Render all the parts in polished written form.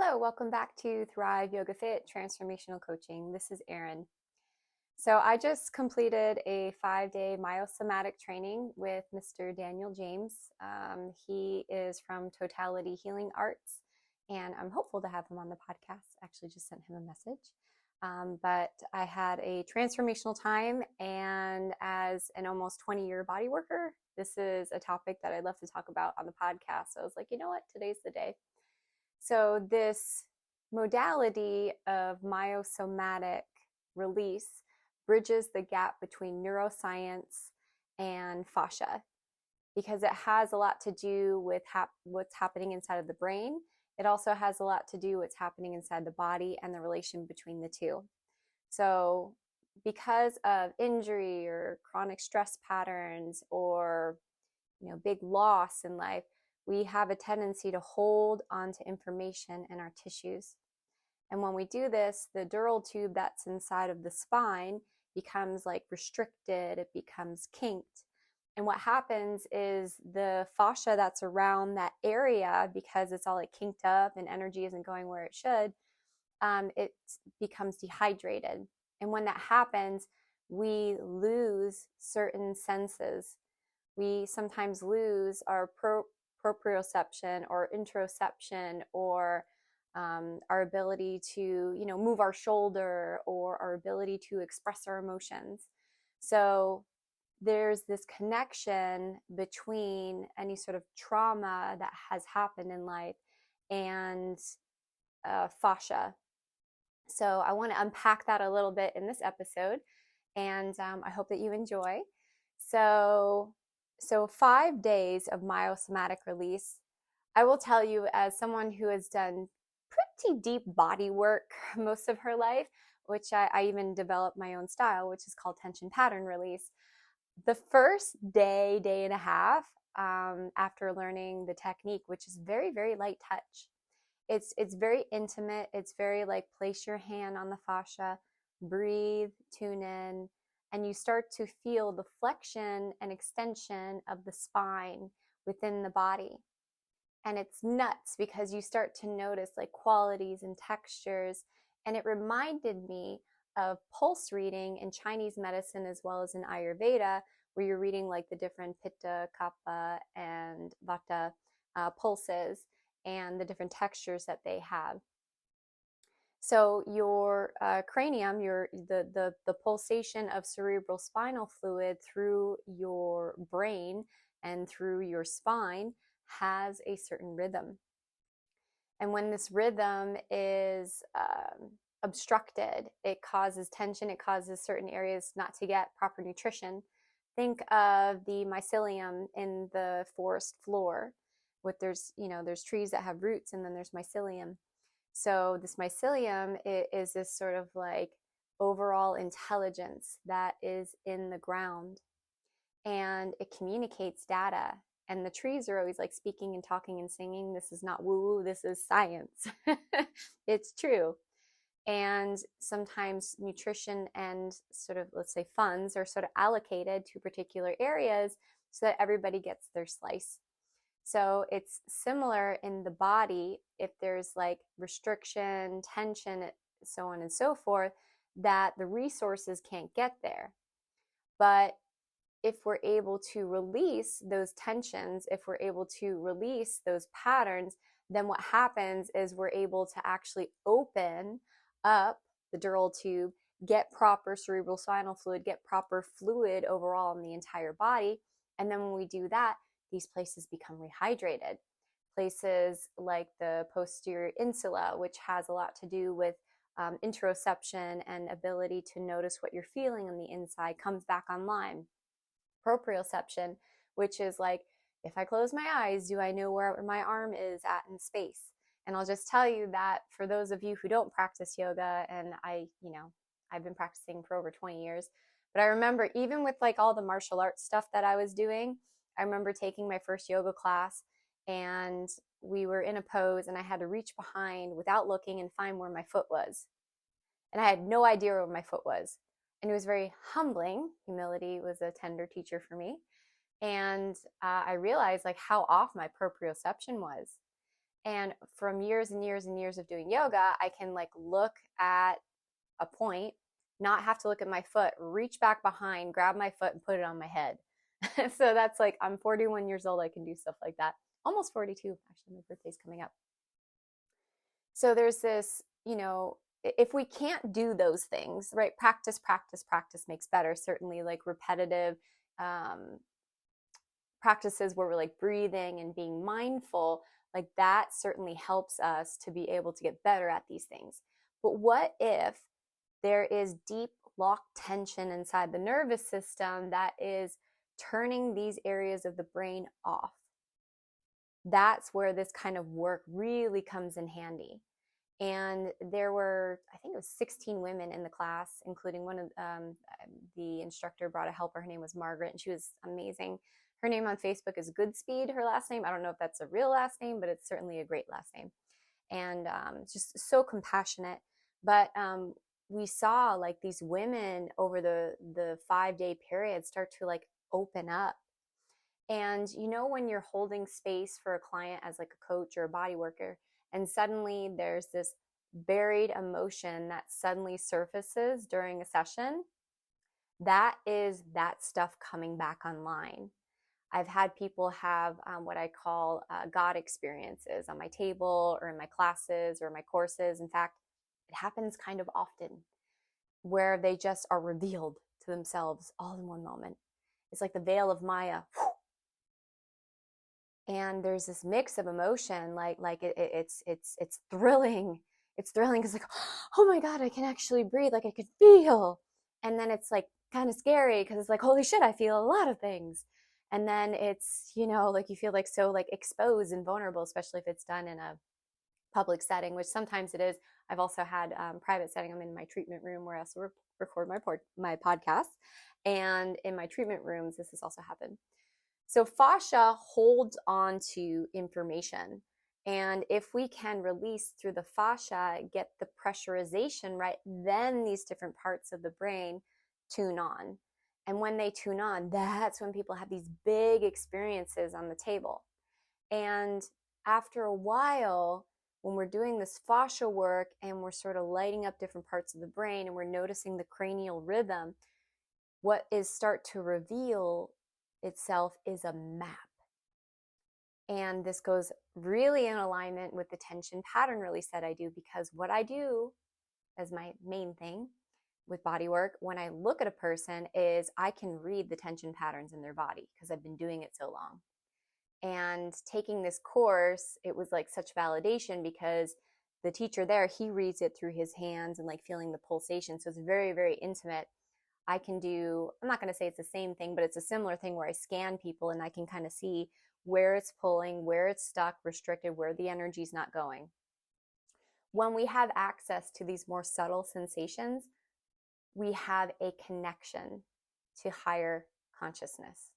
Hello, welcome back to Thrive Yoga Fit Transformational Coaching. This is Erin. So I just completed a 5-day myosomatic training with Mr. Daniel James. He is from Totality Healing Arts, and I'm hopeful to have him on the podcast. Actually, just sent him a message. But I had a transformational time, and as an almost 20-year body worker, this is a topic that I'd love to talk about on the podcast. So I was like, you know what? Today's the day. So this modality of myosomatic release bridges the gap between neuroscience and fascia because it has a lot to do with what's happening inside of the brain. It also has a lot to do with what's happening inside the body and the relation between the two. So because of injury or chronic stress patterns or big loss in life, we have a tendency to hold onto information in our tissues. And when we do this, the dural tube that's inside of the spine becomes like restricted, it becomes kinked. And what happens is the fascia that's around that area, because it's all like kinked up and energy isn't going where it should, it becomes dehydrated. And when that happens, we lose certain senses. We sometimes lose our proprioception or interoception or our ability to, move our shoulder or our ability to express our emotions. So there's this connection between any sort of trauma that has happened in life and fascia. So I want to unpack that a little bit in this episode, and I hope that you enjoy. So 5 days of myosomatic release. I will tell you, as someone who has done pretty deep body work most of her life, which I even developed my own style, which is called tension pattern release. The first day and a half, after learning the technique, which is very, very light touch, it's very intimate. It's very like place your hand on the fascia, breathe, tune in, and you start to feel the flexion and extension of the spine within the body. And it's nuts because you start to notice like qualities and textures. And it reminded me of pulse reading in Chinese medicine as well as in Ayurveda, where you're reading like the different Pitta, Kapha, and Vata pulses and the different textures that they have. So your cranium, the pulsation of cerebrospinal fluid through your brain and through your spine has a certain rhythm. And when this rhythm is obstructed, it causes tension, it causes certain areas not to get proper nutrition. Think of the mycelium in the forest floor. There's trees that have roots, and then there's mycelium. So this mycelium is this sort of like overall intelligence that is in the ground, and it communicates data. And the trees are always like speaking and talking and singing. This is not woo-woo, this is science. It's true. And sometimes nutrition and sort of, let's say, funds are sort of allocated to particular areas so that everybody gets their slice. So it's similar in the body. If there's like restriction, tension, so on and so forth, that the resources can't get there. But if we're able to release those tensions, if we're able to release those patterns, then what happens is we're able to actually open up the dural tube, get proper cerebrospinal fluid, get proper fluid overall in the entire body. And then when we do that, these places become rehydrated. Places like the posterior insula, which has a lot to do with interoception and ability to notice what you're feeling on the inside, comes back online. Proprioception, which is like, if I close my eyes, do I know where my arm is at in space? And I'll just tell you that for those of you who don't practice yoga, and I've been practicing for over 20 years, but I remember even with like all the martial arts stuff that I was doing, I remember taking my first yoga class, and we were in a pose, and I had to reach behind without looking and find where my foot was. And I had no idea where my foot was. And it was very humbling. Humility was a tender teacher for me. And I realized like how off my proprioception was. And from years and years and years of doing yoga, I can like look at a point, not have to look at my foot, reach back behind, grab my foot and put it on my head. So that's like, I'm 41 years old. I can do stuff like that. Almost 42. Actually, my birthday's coming up. So there's this, if we can't do those things, right? Practice, practice, practice makes better. Certainly like repetitive practices where we're like breathing and being mindful, like that certainly helps us to be able to get better at these things. But what if there is deep locked tension inside the nervous system that is turning these areas of the brain off? That's where this kind of work really comes in handy. And there were, I think it was 16 women in the class, including one of the instructor brought a helper. Her name was Margaret, and she was amazing. Her name on Facebook is Goodspeed, her last name. I don't know if that's a real last name, but it's certainly a great last name. And just so compassionate. But we saw like these women over the 5-day period start to like open up. And when you're holding space for a client as like a coach or a body worker, and suddenly there's this buried emotion that suddenly surfaces during a session, that is that stuff coming back online. I've had people have what I call God experiences on my table or in my classes or my courses. In fact, it happens kind of often where they just are revealed to themselves all in one moment. It's like the veil of Maya. And there's this mix of emotion, it's thrilling. It's thrilling because like, oh my God, I can actually breathe, like I could feel. And then it's like kind of scary because it's like, holy shit, I feel a lot of things. And then it's, like you feel like so like exposed and vulnerable, especially if it's done in a public setting, which sometimes it is. I've also had private setting. I'm in my treatment room where I also record my podcast. And in my treatment rooms, this has also happened. So fascia holds on to information. And if we can release through the fascia, get the pressurization right, then these different parts of the brain tune on. And when they tune on, that's when people have these big experiences on the table. And after a while, when we're doing this fascia work and we're sort of lighting up different parts of the brain and we're noticing the cranial rhythm, what is start to reveal itself is a map. And this goes really in alignment with the tension pattern release that I do, because what I do as my main thing with body work, when I look at a person, is I can read the tension patterns in their body because I've been doing it so long. And taking this course, it was like such validation because the teacher there, he reads it through his hands and like feeling the pulsation. So it's very, very intimate. I can do, I'm not going to say it's the same thing, but it's a similar thing where I scan people and I can kind of see where it's pulling, where it's stuck, restricted, where the energy's not going. When we have access to these more subtle sensations, we have a connection to higher consciousness.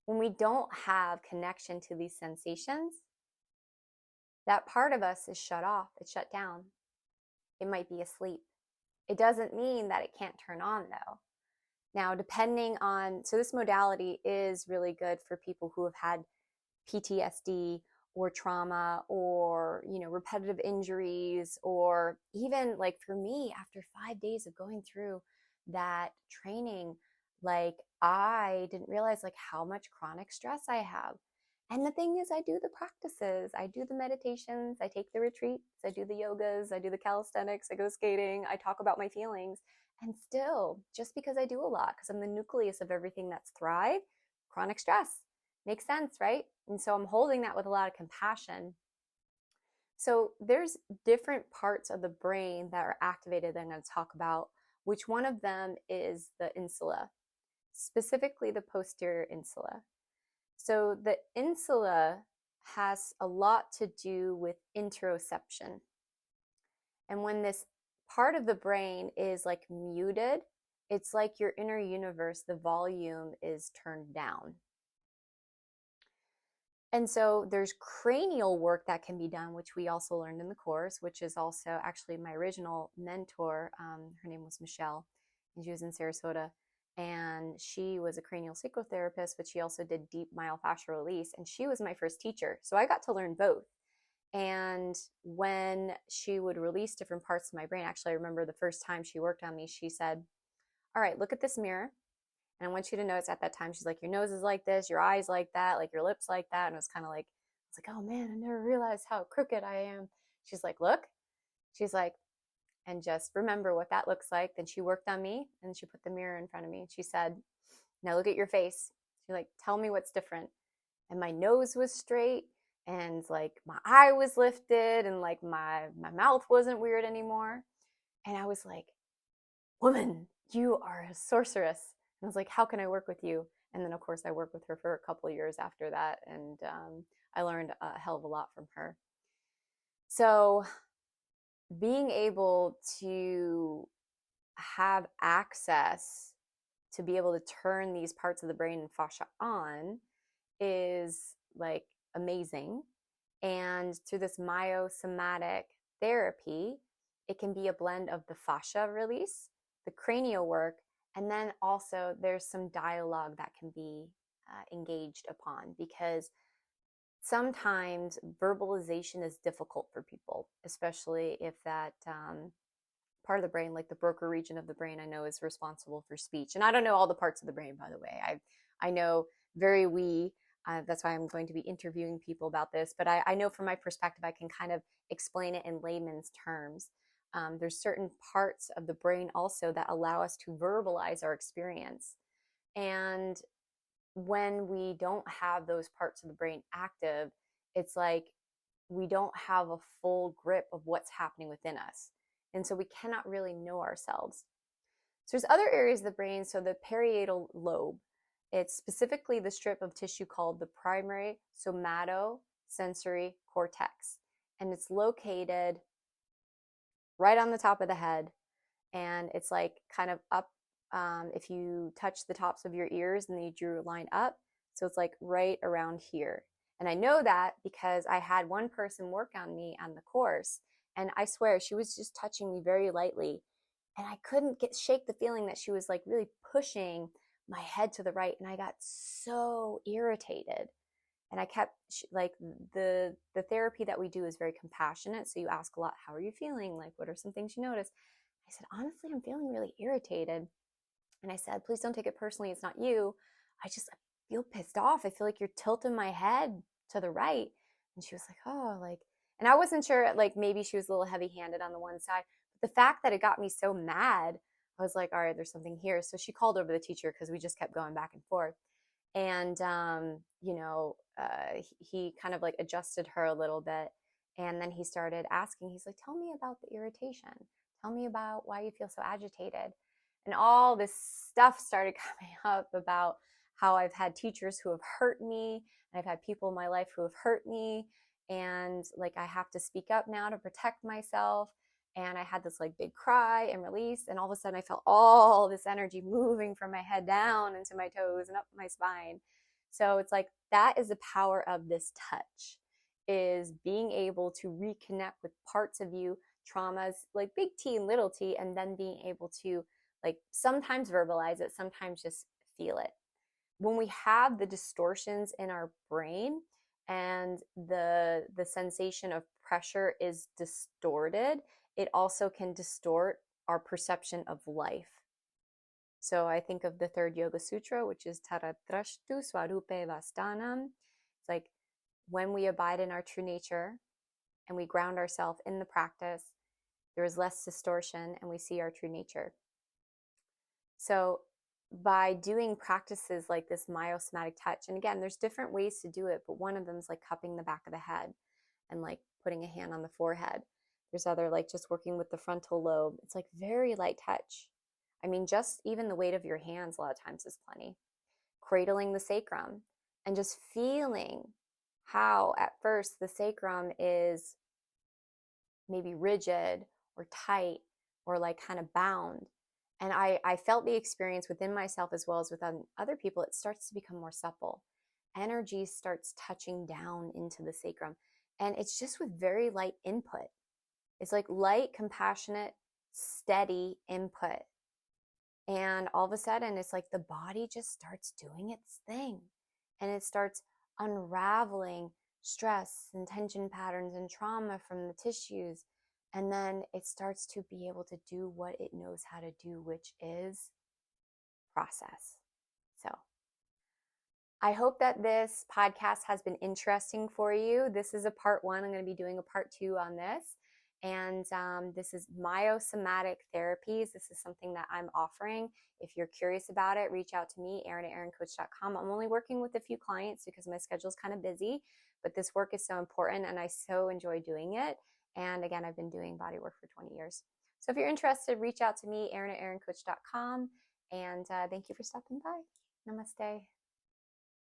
When we don't have connection to these sensations, that part of us is shut off, it's shut down. It might be asleep. It doesn't mean that it can't turn on though. Now, depending on, so this modality is really good for people who have had PTSD or trauma or, repetitive injuries, or even like for me, after 5 days of going through that training, like I didn't realize like how much chronic stress I have. And the thing is, I do the practices, I do the meditations, I take the retreats, I do the yogas, I do the calisthenics, I go skating, I talk about my feelings. And still, just because I do a lot, because I'm the nucleus of everything that's thrive, chronic stress. Makes sense, right? And so I'm holding that with a lot of compassion. So there's different parts of the brain that are activated that I'm going to talk about, which one of them is the insula, specifically the posterior insula. So the insula has a lot to do with interoception. And when this part of the brain is like muted, it's like your inner universe, the volume is turned down. And so there's cranial work that can be done, which we also learned in the course, which is also actually my original mentor. Her name was Michelle, and she was in Sarasota. And she was a cranial sacral therapist, but she also did deep myofascial release. And she was my first teacher. So I got to learn both. And when she would release different parts of my brain, actually, I remember the first time she worked on me, she said, all right, look at this mirror. And I want you to notice at that time, she's like, your nose is like this, your eyes like that, like your lips like that. And it was kind of like, I was like, oh man, I never realized how crooked I am. She's like, look. She's like, and just remember what that looks like. Then she worked on me and she put the mirror in front of me. She said, now look at your face. She's like, tell me what's different. And my nose was straight and like my eye was lifted and like my mouth wasn't weird anymore. And I was like, woman, you are a sorceress. And I was like, how can I work with you? And then of course I worked with her for a couple of years after that. And I learned a hell of a lot from her. So being able to have access to be able to turn these parts of the brain and fascia on is like amazing. And through this myosomatic therapy, it can be a blend of the fascia release, the cranial work, and then also there's some dialogue that can be engaged upon, because sometimes verbalization is difficult for people, especially if that part of the brain, like the Broca region of the brain, I know is responsible for speech. And I don't know all the parts of the brain, by the way. I know very that's why I'm going to be interviewing people about this. But I know from my perspective, I can kind of explain it in layman's terms. There's certain parts of the brain also that allow us to verbalize our experience. And when we don't have those parts of the brain active, it's like we don't have a full grip of what's happening within us. And so we cannot really know ourselves. So there's other areas of the brain. So the parietal lobe, it's specifically the strip of tissue called the primary somatosensory cortex. And it's located right on the top of the head. And it's like kind of up, if you touch the tops of your ears and then you drew a line up. So it's like right around here. And I know that because I had one person work on me on the course. And I swear she was just touching me very lightly. And I couldn't shake the feeling that she was like really pushing my head to the right. And I got so irritated. And I kept like the therapy that we do is very compassionate. So you ask a lot, how are you feeling? Like, what are some things you notice? I said, honestly, I'm feeling really irritated. And I said, please don't take it personally. It's not you. I feel pissed off. I feel like you're tilting my head to the right. And she was like, oh, like, and I wasn't sure, like maybe she was a little heavy handed on the one side. But the fact that it got me so mad, I was like, all right, there's something here. So she called over the teacher because we just kept going back and forth. And, he kind of like adjusted her a little bit. And then he started asking, he's like, tell me about the irritation. Tell me about why you feel so agitated. And all this stuff started coming up about how I've had teachers who have hurt me, and I've had people in my life who have hurt me, and like I have to speak up now to protect myself. And I had this like big cry and release, and all of a sudden I felt all this energy moving from my head down into my toes and up my spine. So it's like that is the power of this touch, is being able to reconnect with parts of you, traumas, like big T and little t, and then being able to like sometimes verbalize it, sometimes just feel it. When we have the distortions in our brain and the sensation of pressure is distorted, it also can distort our perception of life. So I think of the third Yoga Sutra, which is Taratrashtu Swarupe Vastanam. It's like when we abide in our true nature and we ground ourselves in the practice, there is less distortion and we see our true nature. So by doing practices like this myosomatic touch, and again, there's different ways to do it, but one of them is like cupping the back of the head and like putting a hand on the forehead. There's other like just working with the frontal lobe. It's like very light touch. I mean, just even the weight of your hands a lot of times is plenty. Cradling the sacrum and just feeling how at first the sacrum is maybe rigid or tight or like kind of bound. And I felt the experience within myself as well as with other people. It starts to become more supple. Energy starts touching down into the sacrum. And it's just with very light input. It's like light, compassionate, steady input. And all of a sudden, it's like the body just starts doing its thing, and it starts unraveling stress and tension patterns and trauma from the tissues. And then it starts to be able to do what it knows how to do, which is process. So I hope that this podcast has been interesting for you. This is a part one. I'm going to be doing a part two on this. And this is Myosomatic Therapies. This is something that I'm offering. If you're curious about it, reach out to me, Erin@erincoach.com. I'm only working with a few clients because my schedule is kind of busy, but this work is so important and I so enjoy doing it. And again, I've been doing body work for 20 years. So if you're interested, reach out to me, Erin@erincoach.com. And thank you for stopping by. Namaste.